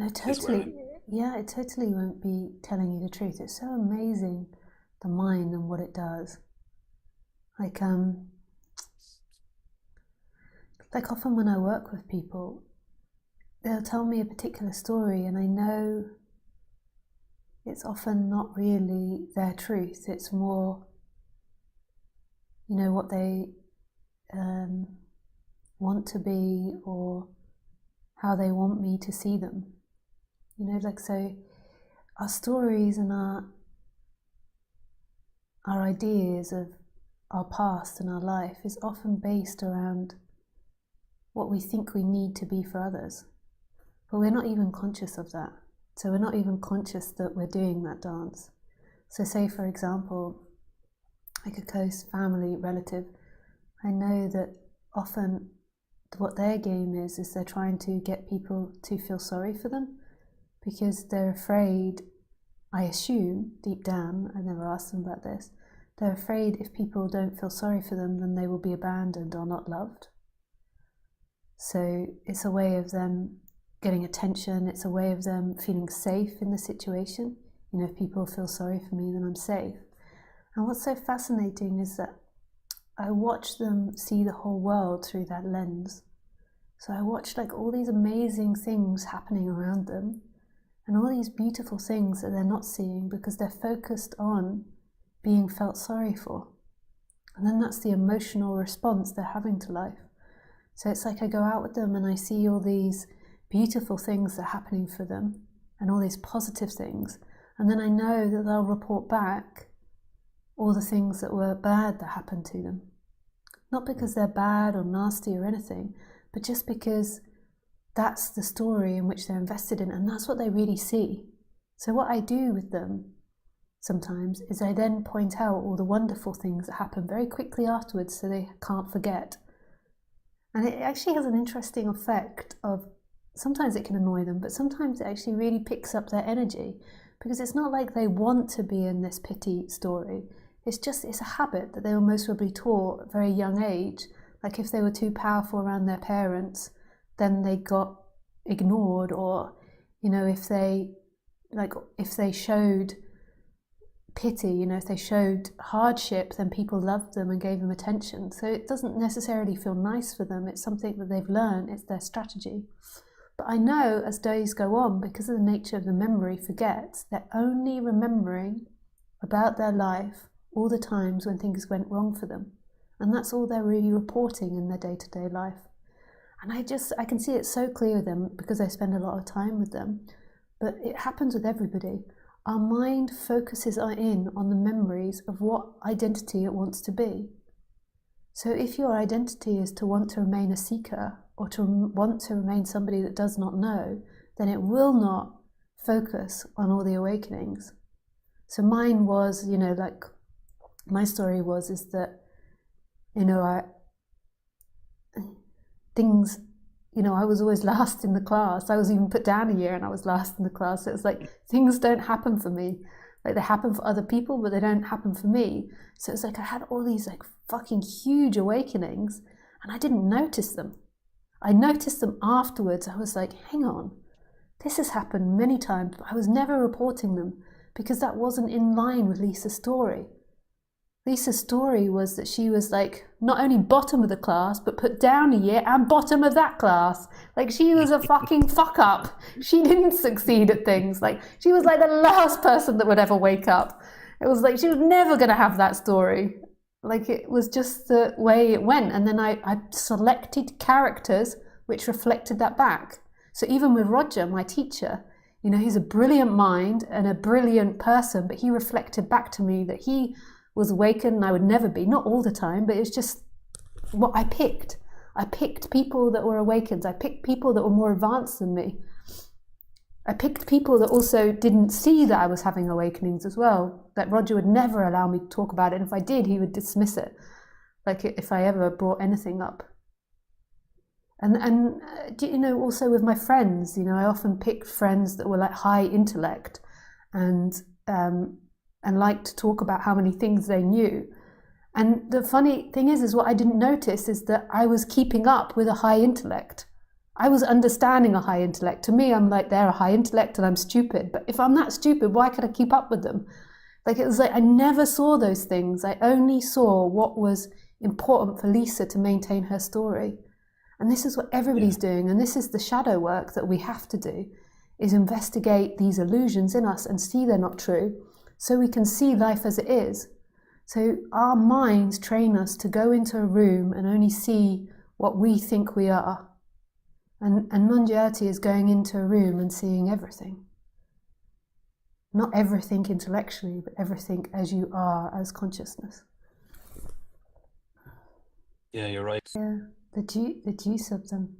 No, totally. Yeah, it totally won't be telling you the truth. It's so amazing, the mind and what it does. Like often when I work with people, they'll tell me a particular story, and I know it's often not really their truth. It's more, what they want to be, or how they want me to see them. So our stories and our ideas of our past and our life is often based around what we think we need to be for others. But we're not even conscious of that. So we're not even conscious that we're doing that dance. So say, for example, like a close family relative, I know that often what their game is they're trying to get people to feel sorry for them, because they're afraid, I assume, deep down, I never asked them about this, they're afraid if people don't feel sorry for them, then they will be abandoned or not loved. So it's a way of them getting attention, it's a way of them feeling safe in the situation. If people feel sorry for me, then I'm safe. And what's so fascinating is that I watch them see the whole world through that lens. So I watch all these amazing things happening around them, and all these beautiful things that they're not seeing because they're focused on being felt sorry for. And then that's the emotional response they're having to life. So it's like I go out with them and I see all these beautiful things that are happening for them, and all these positive things, and then I know that they'll report back all the things that were bad that happened to them. Not because they're bad or nasty or anything, but just because that's the story in which they're invested in, and that's what they really see. So what I do with them sometimes is I then point out all the wonderful things that happen very quickly afterwards, so they can't forget. And it actually has an interesting effect of, sometimes it can annoy them, but sometimes it actually really picks up their energy, because it's not like they want to be in this pity story. It's a habit that they were most probably taught at a very young age. Like if they were too powerful around their parents, then they got ignored, or if they showed pity, if they showed hardship, then people loved them and gave them attention. So it doesn't necessarily feel nice for them. It's something that they've learned. It's their strategy. But I know as days go on, because of the nature of the memory forgets, they're only remembering about their life all the times when things went wrong for them. And that's all they're really reporting in their day-to-day life. And I can see it so clear with them because I spend a lot of time with them. But it happens with everybody. Our mind focuses in on the memories of what identity it wants to be. So if your identity is to want to remain a seeker, or to want to remain somebody that does not know, then it will not focus on all the awakenings. So mine was, my story is that, I was always last in the class. I was even put down a year and I was last in the class. So it was like, things don't happen for me. Like they happen for other people, but they don't happen for me. So it's like I had all these fucking huge awakenings and I didn't notice them. I noticed them afterwards. I was like, hang on, this has happened many times, but I was never reporting them because that wasn't in line with Lisa's story. Lisa's story was that she was not only bottom of the class, but put down a year and bottom of that class. She was a fucking fuck up. She didn't succeed at things. She was the last person that would ever wake up. It was she was never going to have that story. It was just the way it went. And then I selected characters which reflected that back. So even with Roger, my teacher, he's a brilliant mind and a brilliant person, but he reflected back to me that he was awakened and I would never be, not all the time, but it was just what I picked. I picked people that were awakened. I picked people that were more advanced than me. I picked people that also didn't see that I was having awakenings as well. That Roger would never allow me to talk about it, and if I did, he would dismiss it. If I ever brought anything up. And also with my friends, I often picked friends that were high intellect and liked to talk about how many things they knew. And the funny thing is what I didn't notice is that I was keeping up with a high intellect. I was understanding a high intellect. To me, I'm like, they're a high intellect and I'm stupid. But if I'm that stupid, why could I keep up with them? Like, it was like I never saw those things. I only saw what was important for Lisa to maintain her story. And this is what everybody's doing. And this is the shadow work that we have to do, is investigate these illusions in us and see they're not true, so we can see life as it is. So our minds train us to go into a room and only see what we think we are. And non-duality is going into a room and seeing everything. Not everything intellectually, but everything as you are, as consciousness. Yeah, you're right. Yeah, the juice of them.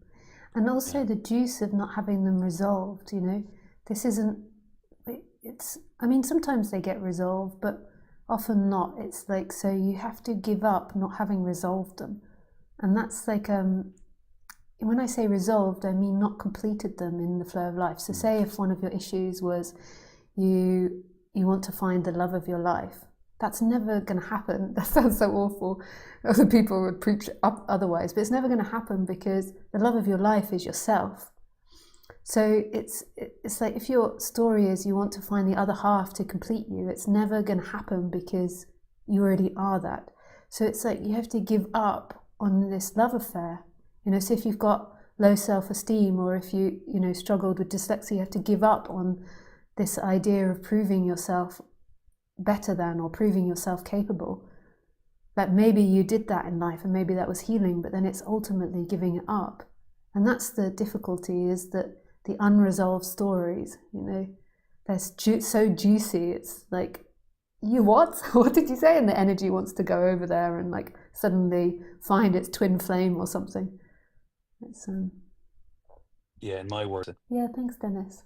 And also the juice of not having them resolved, you know. This isn't, it's, I mean, sometimes they get resolved, but often not. It's like, so you have to give up not having resolved them. And that's like, when I say resolved, I mean not completed them in the flow of life. So say if one of your issues was you want to find the love of your life, that's never going to happen. That sounds so awful. Other people would preach up otherwise, but it's never going to happen because the love of your life is yourself. So it's like if your story is you want to find the other half to complete you, it's never going to happen because you already are that. So it's like you have to give up on this love affair. You know, so if you've got low self-esteem, or if you struggled with dyslexia, you have to give up on this idea of proving yourself better than, or proving yourself capable. That maybe you did that in life and maybe that was healing, but then it's ultimately giving it up. And that's the difficulty, is that the unresolved stories, you know, they're so juicy. It's like, you what? What did you say? And the energy wants to go over there and like suddenly find its twin flame or something. It's Yeah, in my words. Yeah, thanks, Dennis.